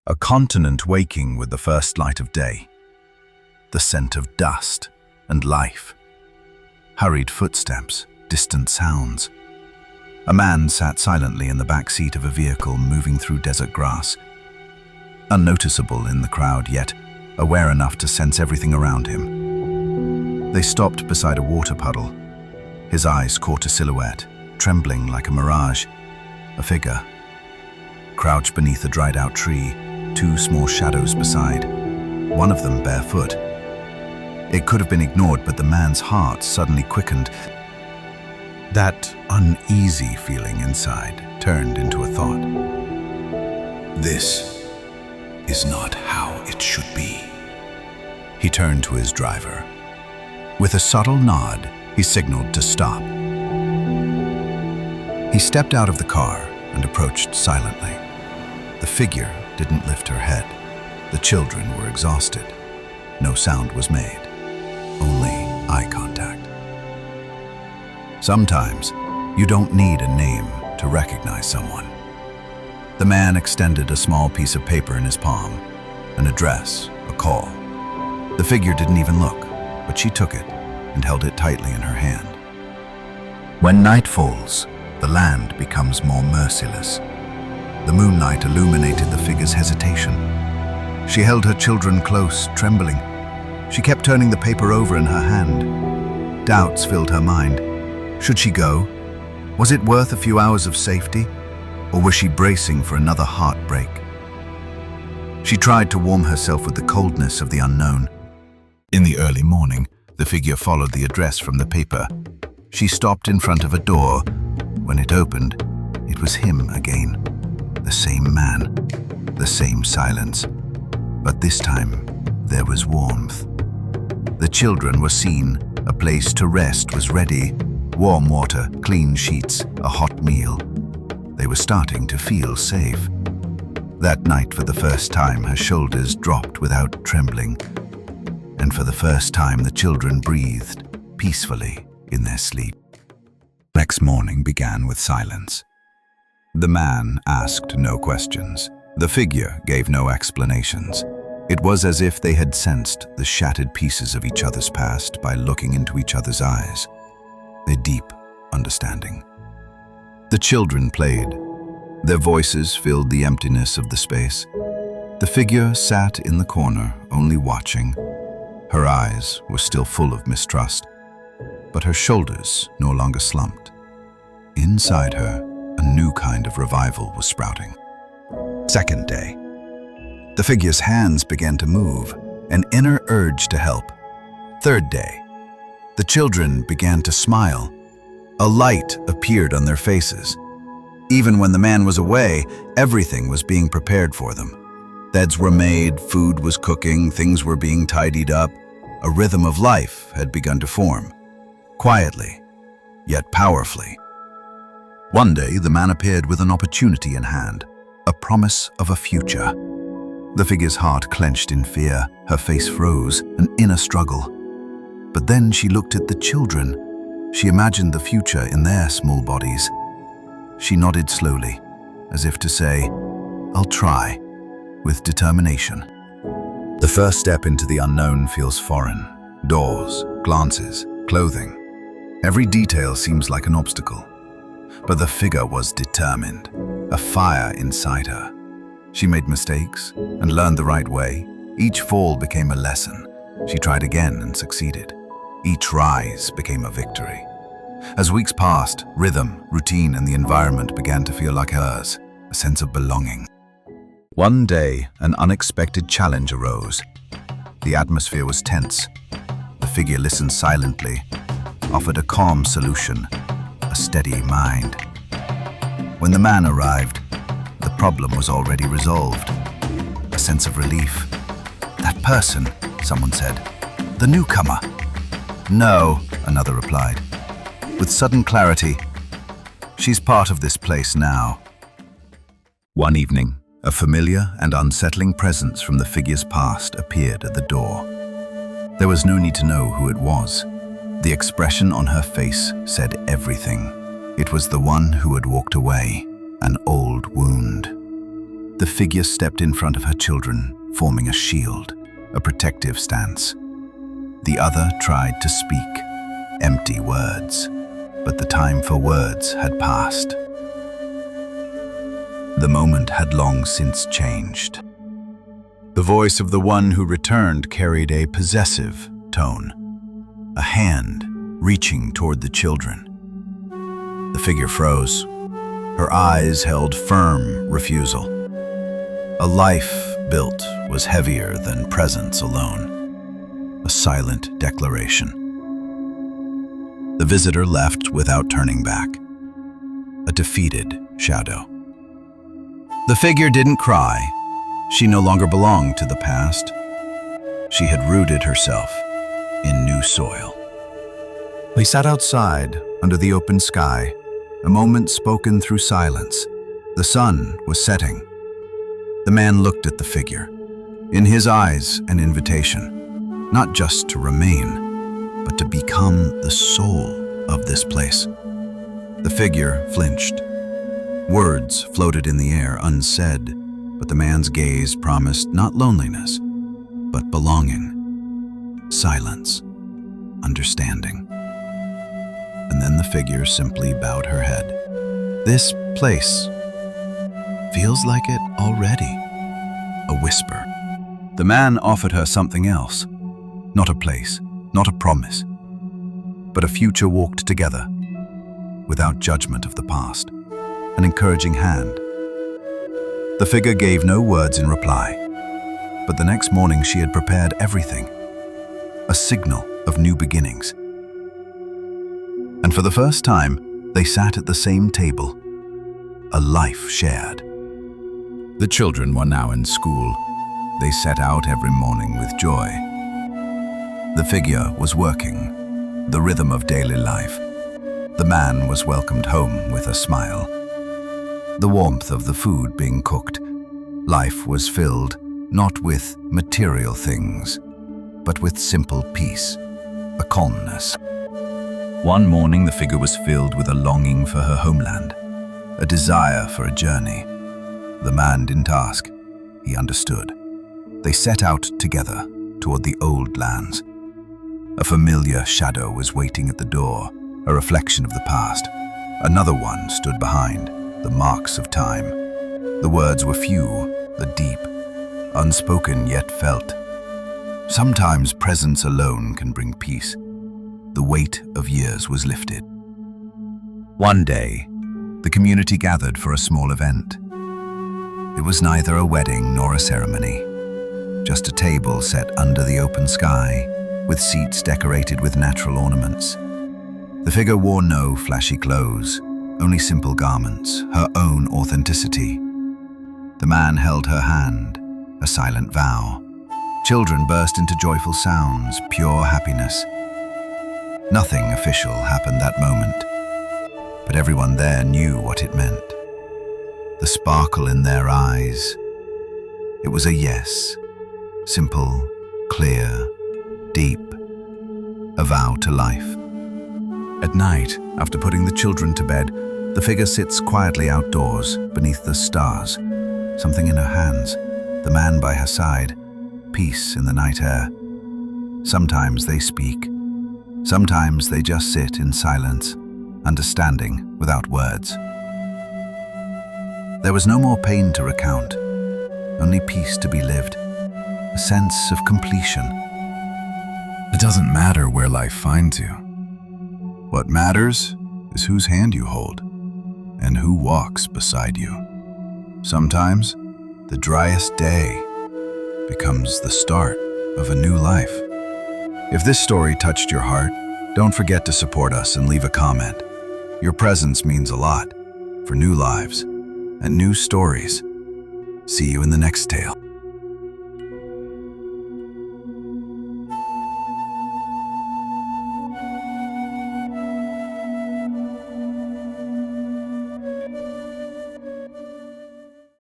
A continent waking with the first light of day. The scent of dust and life. Hurried footsteps, distant sounds. A man sat silently in the back seat of a vehicle moving through desert grass. Unnoticeable in the crowd, yet aware enough to sense everything around him. They stopped beside a water puddle. His eyes caught a silhouette, trembling like a mirage. A figure. Crouched beneath a dried-out tree, two small shadows beside, one of them barefoot. It could have been ignored, but the man's heart suddenly quickened. That uneasy feeling inside turned into a thought. This is not how it should be. He turned to his driver. With a subtle nod, he signaled to stop. He stepped out of the car and approached silently. The figure didn't lift her head. The children were exhausted. No sound was made, only eye contact. Sometimes, you don't need a name to recognize someone. The man extended a small piece of paper in his palm, an address, a call. The figure didn't even look, but she took it and held it tightly in her hand. When night falls, the land becomes more merciless. The moonlight illuminated the figure's hesitation. She held her children close, trembling. She kept turning the paper over in her hand. Doubts filled her mind. Should she go? Was it worth a few hours of safety? Or was she bracing for another heartbreak? She tried to warm herself with the coldness of the unknown. In the early morning, the figure followed the address from the paper. She stopped in front of a door. When it opened, it was him again. The same man, the same silence. But this time, there was warmth. The children were seen, a place to rest was ready, warm water, clean sheets, a hot meal. They were starting to feel safe. That night, for the first time, her shoulders dropped without trembling. And for the first time, the children breathed peacefully in their sleep. Next morning began with silence. The man asked no questions. The figure gave no explanations. It was as if they had sensed the shattered pieces of each other's past by looking into each other's eyes. A deep understanding. The children played. Their voices filled the emptiness of the space. The figure sat in the corner, only watching. Her eyes were still full of mistrust, but her shoulders no longer slumped. Inside her, a new kind of revival was sprouting. Second day. The figure's hands began to move, an inner urge to help. Third day. The children began to smile. A light appeared on their faces. Even when the man was away, everything was being prepared for them. Beds were made, food was cooking, things were being tidied up. A rhythm of life had begun to form. Quietly, yet powerfully. One day, the man appeared with an opportunity in hand, a promise of a future. The figure's heart clenched in fear, her face froze, an inner struggle. But then she looked at the children. She imagined the future in their small bodies. She nodded slowly, as if to say, "I'll try," with determination. The first step into the unknown feels foreign. Doors, glances, clothing. Every detail seems like an obstacle. But the figure was determined, a fire inside her. She made mistakes and learned the right way. Each fall became a lesson. She tried again and succeeded. Each rise became a victory. As weeks passed, rhythm, routine, and the environment began to feel like hers, a sense of belonging. One day, an unexpected challenge arose. The atmosphere was tense. The figure listened silently, offered a calm solution, a steady mind. When the man arrived, the problem was already resolved. A sense of relief. "That person," someone said. "The newcomer." "No," another replied. With sudden clarity, "She's part of this place now." One evening, a familiar and unsettling presence from the figure's past appeared at the door. There was no need to know who it was. The expression on her face said everything. It was the one who had walked away, an old wound. The figure stepped in front of her children, forming a shield, a protective stance. The other tried to speak, empty words, but the time for words had passed. The moment had long since changed. The voice of the one who returned carried a possessive tone, a hand reaching toward the children. The figure froze. Her eyes held firm refusal. A life built was heavier than presence alone, a silent declaration. The visitor left without turning back, a defeated shadow. The figure didn't cry. She no longer belonged to the past. She had rooted herself in new soil. They sat outside, under the open sky, a moment spoken through silence. The sun was setting. The man looked at the figure. In his eyes, an invitation, not just to remain, but to become the soul of this place. The figure flinched. Words floated in the air, unsaid, but the man's gaze promised not loneliness, but belonging, silence, understanding. And then the figure simply bowed her head. This place feels like it already. A whisper. The man offered her something else. Not a place, not a promise, but a future walked together, without judgment of the past. An encouraging hand. The figure gave no words in reply, but the next morning she had prepared everything. A signal of new beginnings. And for the first time, they sat at the same table, a life shared. The children were now in school. They set out every morning with joy. The figure was working, the rhythm of daily life. The man was welcomed home with a smile. The warmth of the food being cooked. Life was filled not with material things, but with simple peace, a calmness. One morning the figure was filled with a longing for her homeland, a desire for a journey. The man didn't ask, he understood. They set out together toward the old lands. A familiar shadow was waiting at the door, a reflection of the past. Another one stood behind, the marks of time. The words were few, but deep, unspoken yet felt. Sometimes presence alone can bring peace. The weight of years was lifted. One day, the community gathered for a small event. It was neither a wedding nor a ceremony, just a table set under the open sky, with seats decorated with natural ornaments. The figure wore no flashy clothes, only simple garments, her own authenticity. The man held her hand, a silent vow. Children burst into joyful sounds, pure happiness. Nothing official happened that moment, but everyone there knew what it meant. The sparkle in their eyes. It was a yes, simple, clear, deep, a vow to life. At night, after putting the children to bed, the figure sits quietly outdoors, beneath the stars, something in her hands, the man by her side, peace in the night air. Sometimes they speak. Sometimes they just sit in silence, understanding without words. There was no more pain to recount, only peace to be lived, a sense of completion. It doesn't matter where life finds you. What matters is whose hand you hold and who walks beside you. Sometimes, the driest day becomes the start of a new life. If this story touched your heart, don't forget to support us and leave a comment. Your presence means a lot for new lives and new stories. See you in the next tale.